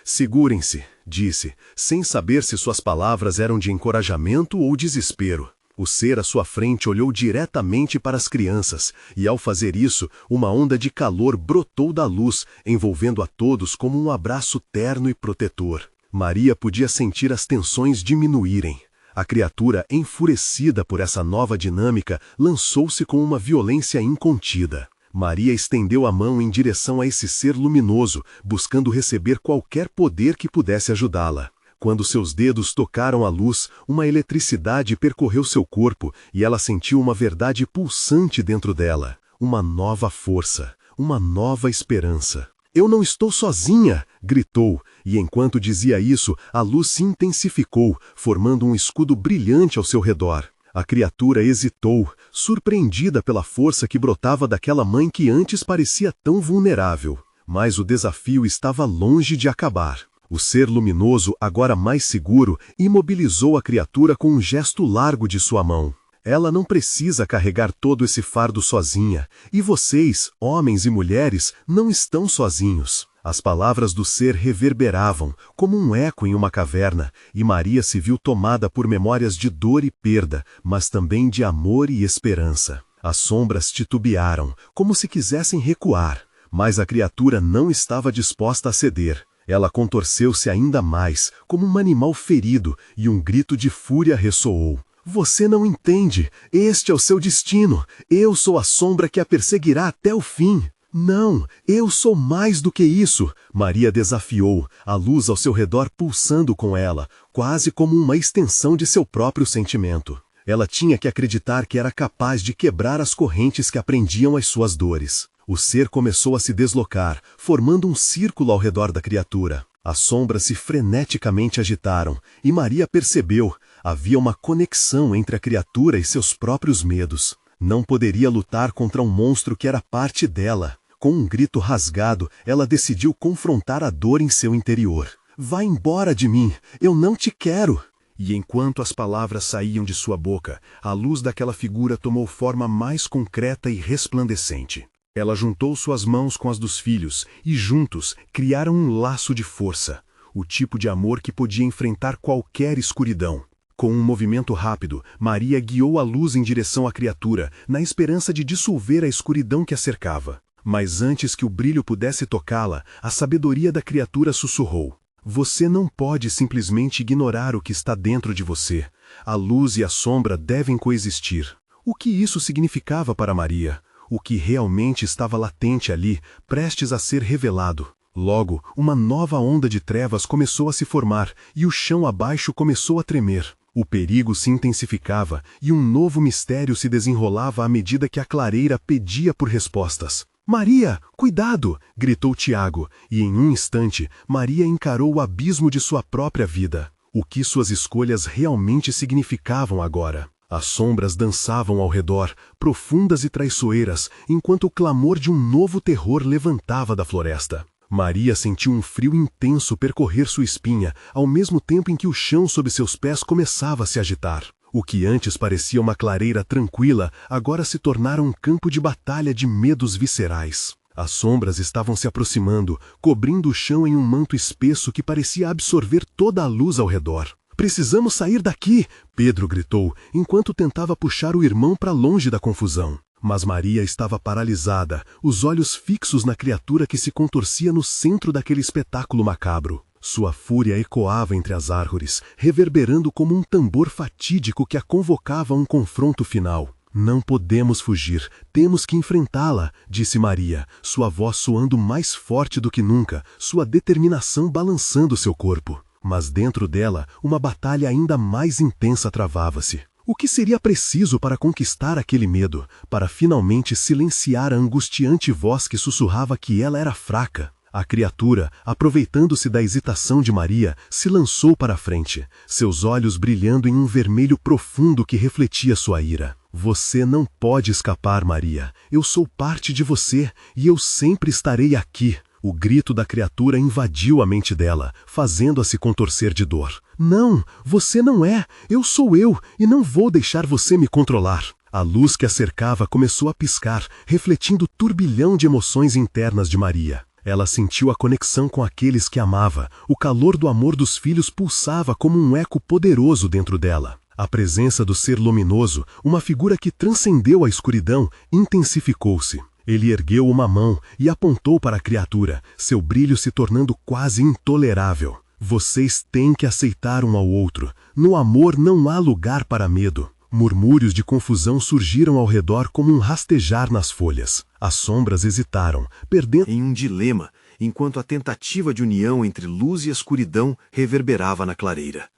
Segurem-se, disse, sem saber se suas palavras eram de encorajamento ou desespero. O ser à sua frente olhou diretamente para as crianças, e ao fazer isso, uma onda de calor brotou da luz, envolvendo a todos como um abraço terno e protetor. Maria podia sentir as tensões diminuírem. A criatura, enfurecida por essa nova dinâmica, lançou-se com uma violência incontida. Maria estendeu a mão em direção a esse ser luminoso, buscando receber qualquer poder que pudesse ajudá-la. Quando seus dedos tocaram a luz, uma eletricidade percorreu seu corpo e ela sentiu uma verdade pulsante dentro dela. Uma nova força, uma nova esperança. "Eu não estou sozinha!" gritou, e enquanto dizia isso, a luz se intensificou, formando um escudo brilhante ao seu redor. A criatura hesitou, surpreendida pela força que brotava daquela mãe que antes parecia tão vulnerável. Mas o desafio estava longe de acabar. O ser luminoso, agora mais seguro, imobilizou a criatura com um gesto largo de sua mão. Ela não precisa carregar todo esse fardo sozinha, e vocês, homens e mulheres, não estão sozinhos. As palavras do ser reverberavam, como um eco em uma caverna, e Maria se viu tomada por memórias de dor e perda, mas também de amor e esperança. As sombras titubearam, como se quisessem recuar, mas a criatura não estava disposta a ceder. Ela contorceu-se ainda mais, como um animal ferido, e um grito de fúria ressoou. "Você não entende. Este é o seu destino. Eu sou a sombra que a perseguirá até o fim." "Não, eu sou mais do que isso," Maria desafiou, a luz ao seu redor pulsando com ela, quase como uma extensão de seu próprio sentimento. Ela tinha que acreditar que era capaz de quebrar as correntes que aprendiam as suas dores. O ser começou a se deslocar, formando um círculo ao redor da criatura. As sombras se freneticamente agitaram, e Maria percebeu, havia uma conexão entre a criatura e seus próprios medos. Não poderia lutar contra um monstro que era parte dela. Com um grito rasgado, ela decidiu confrontar a dor em seu interior. "Vá embora de mim, eu não te quero." E enquanto as palavras saíam de sua boca, a luz daquela figura tomou forma mais concreta e resplandecente. Ela juntou suas mãos com as dos filhos e, juntos, criaram um laço de força, o tipo de amor que podia enfrentar qualquer escuridão. Com um movimento rápido, Maria guiou a luz em direção à criatura, na esperança de dissolver a escuridão que a cercava. Mas antes que o brilho pudesse tocá-la, a sabedoria da criatura sussurrou. "Você não pode simplesmente ignorar o que está dentro de você. A luz e a sombra devem coexistir." O que isso significava para Maria? O que realmente estava latente ali, prestes a ser revelado. Logo, uma nova onda de trevas começou a se formar, e o chão abaixo começou a tremer. O perigo se intensificava, e um novo mistério se desenrolava à medida que a clareira pedia por respostas. "Maria, cuidado!" gritou Tiago, e em um instante, Maria encarou o abismo de sua própria vida. O que suas escolhas realmente significavam agora? As sombras dançavam ao redor, profundas e traiçoeiras, enquanto o clamor de um novo terror levantava da floresta. Maria sentiu um frio intenso percorrer sua espinha, ao mesmo tempo em que o chão sob seus pés começava a se agitar. O que antes parecia uma clareira tranquila, agora se tornara um campo de batalha de medos viscerais. As sombras estavam se aproximando, cobrindo o chão em um manto espesso que parecia absorver toda a luz ao redor. "Precisamos sair daqui!" Pedro gritou, enquanto tentava puxar o irmão para longe da confusão. Mas Maria estava paralisada, os olhos fixos na criatura que se contorcia no centro daquele espetáculo macabro. Sua fúria ecoava entre as árvores, reverberando como um tambor fatídico que a convocava a um confronto final. "Não podemos fugir, temos que enfrentá-la", disse Maria, sua voz soando mais forte do que nunca, sua determinação balançando seu corpo. Mas dentro dela, uma batalha ainda mais intensa travava-se. O que seria preciso para conquistar aquele medo, para finalmente silenciar a angustiante voz que sussurrava que ela era fraca? A criatura, aproveitando-se da hesitação de Maria, se lançou para a frente, seus olhos brilhando em um vermelho profundo que refletia sua ira. Você não pode escapar, Maria. Eu sou parte de você e eu sempre estarei aqui. O grito da criatura invadiu a mente dela, fazendo-a se contorcer de dor. Não, você não é. Eu sou eu e não vou deixar você me controlar. A luz que a cercava começou a piscar, refletindo o turbilhão de emoções internas de Maria. Ela sentiu a conexão com aqueles que amava. O calor do amor dos filhos pulsava como um eco poderoso dentro dela. A presença do ser luminoso, uma figura que transcendeu a escuridão, intensificou-se. Ele ergueu uma mão e apontou para a criatura, seu brilho se tornando quase intolerável. Vocês têm que aceitar um ao outro. No amor não há lugar para medo. Murmúrios de confusão surgiram ao redor como um rastejar nas folhas. As sombras hesitaram, perdendo Em um dilema, enquanto a tentativa de união entre luz e escuridão reverberava na clareira.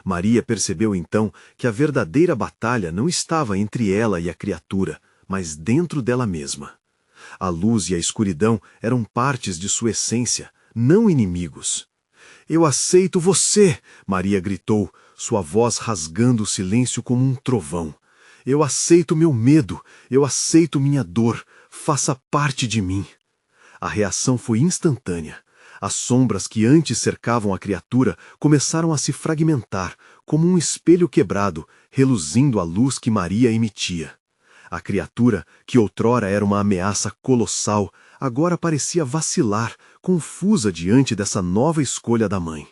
Maria percebeu então que a verdadeira batalha não estava entre ela e a criatura, mas dentro dela mesma. A luz e a escuridão eram partes de sua essência, não inimigos. Eu aceito você, Maria gritou, sua voz rasgando o silêncio como um trovão. Eu aceito meu medo, eu aceito minha dor, faça parte de mim. A reação foi instantânea. As sombras que antes cercavam a criatura começaram a se fragmentar, como um espelho quebrado, reluzindo a luz que Maria emitia. A criatura, que outrora era uma ameaça colossal, agora parecia vacilar, confusa diante dessa nova escolha da mãe.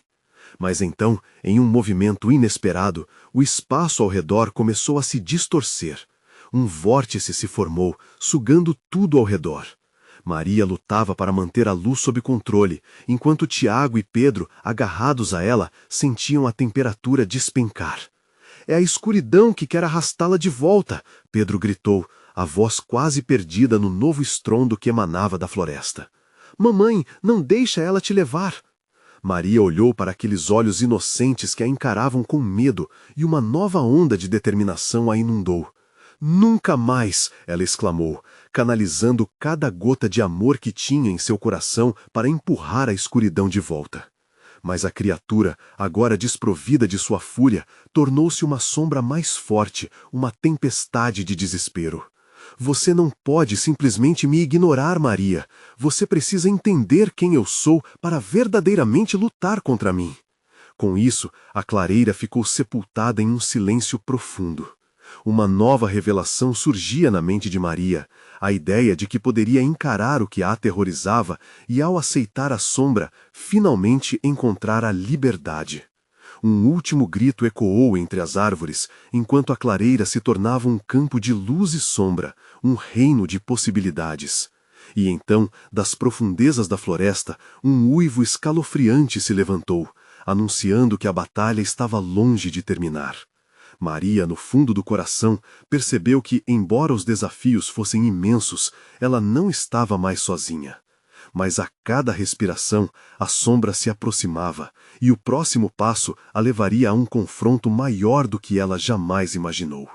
Mas então, em um movimento inesperado, o espaço ao redor começou a se distorcer. Um vórtice se formou, sugando tudo ao redor. Maria lutava para manter a luz sob controle, enquanto Tiago e Pedro, agarrados a ela, sentiam a temperatura despencar. É a escuridão que quer arrastá-la de volta, Pedro gritou, a voz quase perdida no novo estrondo que emanava da floresta. Mamãe, não deixa ela te levar. Maria olhou para aqueles olhos inocentes que a encaravam com medo e uma nova onda de determinação a inundou. Nunca mais, ela exclamou, canalizando cada gota de amor que tinha em seu coração para empurrar a escuridão de volta. Mas a criatura, agora desprovida de sua fúria, tornou-se uma sombra mais forte, uma tempestade de desespero. Você não pode simplesmente me ignorar, Maria. Você precisa entender quem eu sou para verdadeiramente lutar contra mim. Com isso, a clareira ficou sepultada em um silêncio profundo. Uma nova revelação surgia na mente de Maria, a ideia de que poderia encarar o que a aterrorizava e, ao aceitar a sombra, finalmente encontrar a liberdade. Um último grito ecoou entre as árvores, enquanto a clareira se tornava um campo de luz e sombra, um reino de possibilidades. E então, das profundezas da floresta, um uivo escalofriante se levantou, anunciando que a batalha estava longe de terminar. Maria, no fundo do coração, percebeu que, embora os desafios fossem imensos, ela não estava mais sozinha. Mas a cada respiração, a sombra se aproximava, e o próximo passo a levaria a um confronto maior do que ela jamais imaginou.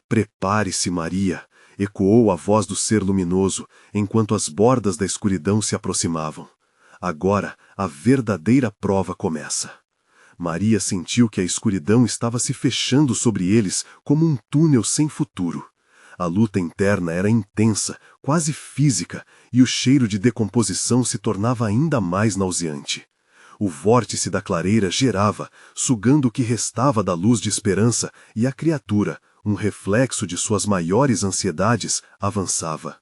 Prepare-se, Maria, ecoou a voz do ser luminoso, enquanto as bordas da escuridão se aproximavam. Agora, a verdadeira prova começa. Maria sentiu que a escuridão estava se fechando sobre eles como um túnel sem futuro. A luta interna era intensa, quase física, e o cheiro de decomposição se tornava ainda mais nauseante. O vórtice da clareira gerava, sugando o que restava da luz de esperança, e a criatura, um reflexo de suas maiores ansiedades, avançava.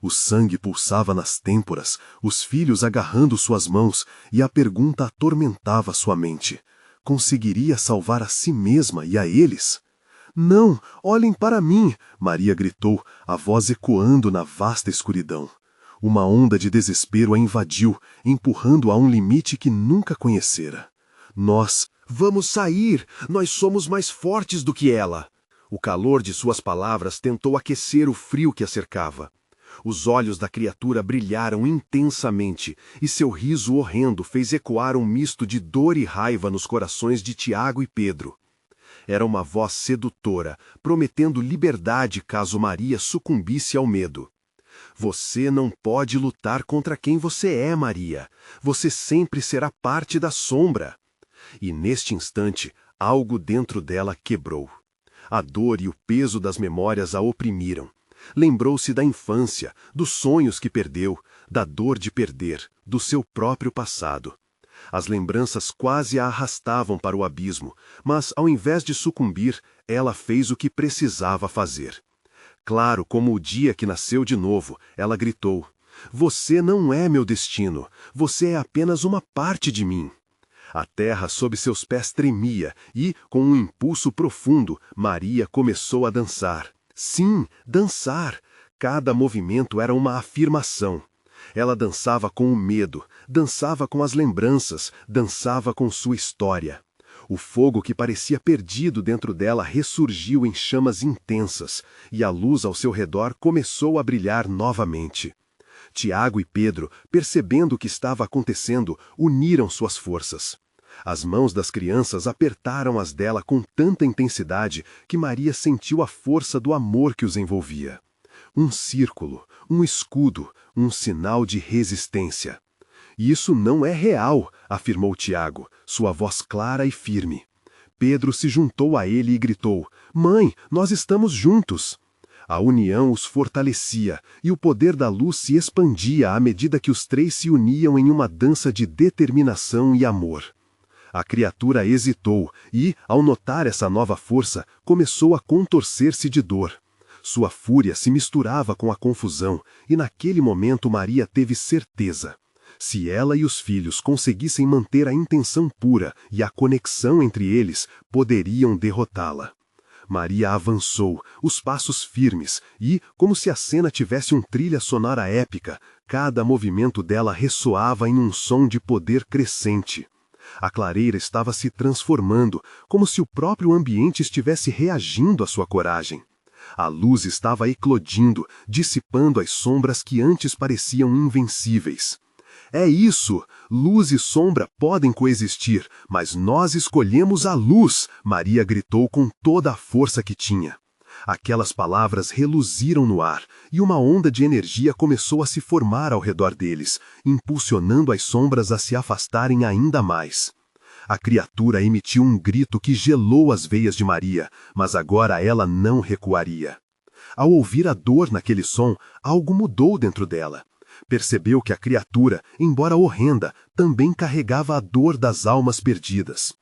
O sangue pulsava nas têmporas, os filhos agarrando suas mãos, e a pergunta atormentava sua mente. Conseguiria salvar a si mesma e a eles? Não, olhem para mim, Maria gritou, a voz ecoando na vasta escuridão. Uma onda de desespero a invadiu, empurrando-a a um limite que nunca conhecera. Vamos sair! Nós somos mais fortes do que ela! O calor de suas palavras tentou aquecer o frio que a cercava. Os olhos da criatura brilharam intensamente, e seu riso horrendo fez ecoar um misto de dor e raiva nos corações de Tiago e Pedro. Era uma voz sedutora, prometendo liberdade caso Maria sucumbisse ao medo. Você não pode lutar contra quem você é, Maria. Você sempre será parte da sombra. E neste instante, algo dentro dela quebrou. A dor e o peso das memórias a oprimiram. Lembrou-se da infância, dos sonhos que perdeu, da dor de perder, do seu próprio passado. As lembranças quase a arrastavam para o abismo, mas, ao invés de sucumbir, ela fez o que precisava fazer. Claro como o dia que nasceu de novo, ela gritou: "Você não é meu destino, você é apenas uma parte de mim." A terra sob seus pés tremia e, com um impulso profundo, Maria começou a dançar. Sim, dançar! Cada movimento era uma afirmação. Ela dançava com o medo, dançava com as lembranças, dançava com sua história. O fogo que parecia perdido dentro dela ressurgiu em chamas intensas, e a luz ao seu redor começou a brilhar novamente. Tiago e Pedro, percebendo o que estava acontecendo, uniram suas forças. As mãos das crianças apertaram as dela com tanta intensidade que Maria sentiu a força do amor que os envolvia. Um círculo, um escudo, um sinal de resistência. "Isso não é real", afirmou Tiago, sua voz clara e firme. Pedro se juntou a ele e gritou: "Mãe, nós estamos juntos." A união os fortalecia, e o poder da luz se expandia à medida que os três se uniam em uma dança de determinação e amor. A criatura hesitou e, ao notar essa nova força, começou a contorcer-se de dor. Sua fúria se misturava com a confusão, e naquele momento Maria teve certeza. Se ela e os filhos conseguissem manter a intenção pura e a conexão entre eles, poderiam derrotá-la. Maria avançou, os passos firmes, e, como se a cena tivesse trilha sonora épica, cada movimento dela ressoava em um som de poder crescente. A clareira estava se transformando, como se o próprio ambiente estivesse reagindo à sua coragem. A luz estava eclodindo, dissipando as sombras que antes pareciam invencíveis. "É isso! Luz e sombra podem coexistir, mas nós escolhemos a luz!" Maria gritou com toda a força que tinha. Aquelas palavras reluziram no ar, e uma onda de energia começou a se formar ao redor deles, impulsionando as sombras a se afastarem ainda mais. A criatura emitiu um grito que gelou as veias de Maria, mas agora ela não recuaria. Ao ouvir a dor naquele som, algo mudou dentro dela. Percebeu que a criatura, embora horrenda, também carregava a dor das almas perdidas.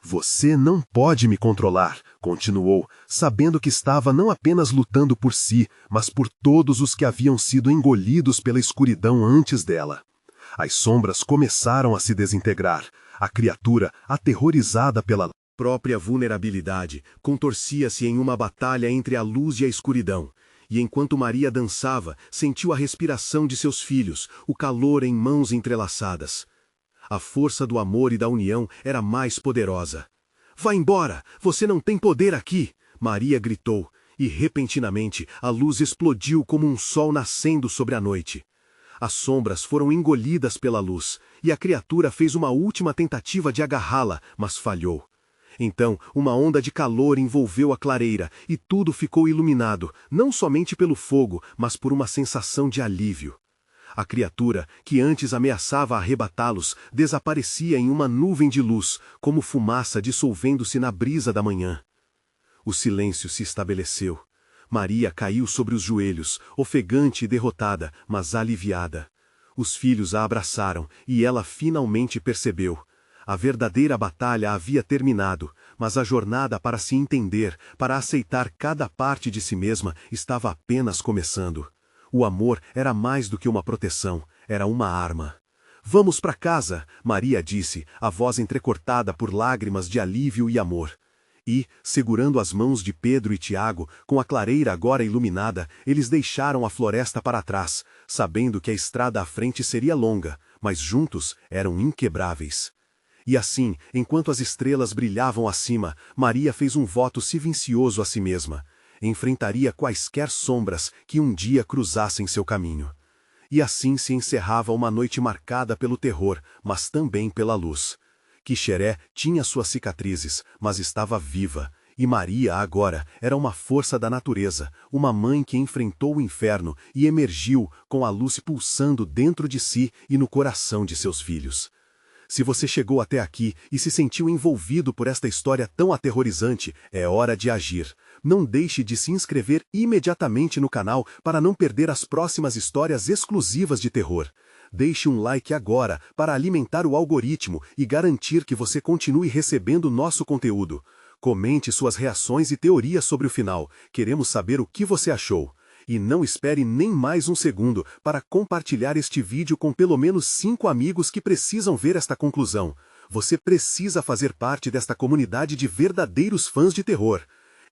"Você não pode me controlar", continuou, sabendo que estava não apenas lutando por si, mas por todos os que haviam sido engolidos pela escuridão antes dela. As sombras começaram a se desintegrar. A criatura, aterrorizada pela própria vulnerabilidade, contorcia-se em uma batalha entre a luz e a escuridão. E enquanto Maria dançava, sentiu a respiração de seus filhos, o calor em mãos entrelaçadas. A força do amor e da união era mais poderosa. "Vá embora! Você não tem poder aqui!" Maria gritou, e repentinamente a luz explodiu como um sol nascendo sobre a noite. As sombras foram engolidas pela luz, e a criatura fez uma última tentativa de agarrá-la, mas falhou. Então, uma onda de calor envolveu a clareira, e tudo ficou iluminado, não somente pelo fogo, mas por uma sensação de alívio. A criatura, que antes ameaçava arrebatá-los, desaparecia em uma nuvem de luz, como fumaça dissolvendo-se na brisa da manhã. O silêncio se estabeleceu. Maria caiu sobre os joelhos, ofegante e derrotada, mas aliviada. Os filhos a abraçaram, e ela finalmente percebeu. A verdadeira batalha havia terminado, mas a jornada para se entender, para aceitar cada parte de si mesma, estava apenas começando. O amor era mais do que uma proteção, era uma arma. "Vamos para casa", Maria disse, a voz entrecortada por lágrimas de alívio e amor. E, segurando as mãos de Pedro e Tiago, com a clareira agora iluminada, eles deixaram a floresta para trás, sabendo que a estrada à frente seria longa, mas juntos eram inquebráveis. E assim, enquanto as estrelas brilhavam acima, Maria fez um voto silencioso a si mesma. Enfrentaria quaisquer sombras que um dia cruzassem seu caminho. E assim se encerrava uma noite marcada pelo terror, mas também pela luz. Quixeré tinha suas cicatrizes, mas estava viva, e Maria agora era uma força da natureza, uma mãe que enfrentou o inferno e emergiu com a luz pulsando dentro de si e no coração de seus filhos. Se você chegou até aqui e se sentiu envolvido por esta história tão aterrorizante, é hora de agir. Não deixe de se inscrever imediatamente no canal para não perder as próximas histórias exclusivas de terror. Deixe um like agora para alimentar o algoritmo e garantir que você continue recebendo nosso conteúdo. Comente suas reações e teorias sobre o final. Queremos saber o que você achou. E não espere nem mais um segundo para compartilhar este vídeo com pelo menos 5 amigos que precisam ver esta conclusão. Você precisa fazer parte desta comunidade de verdadeiros fãs de terror.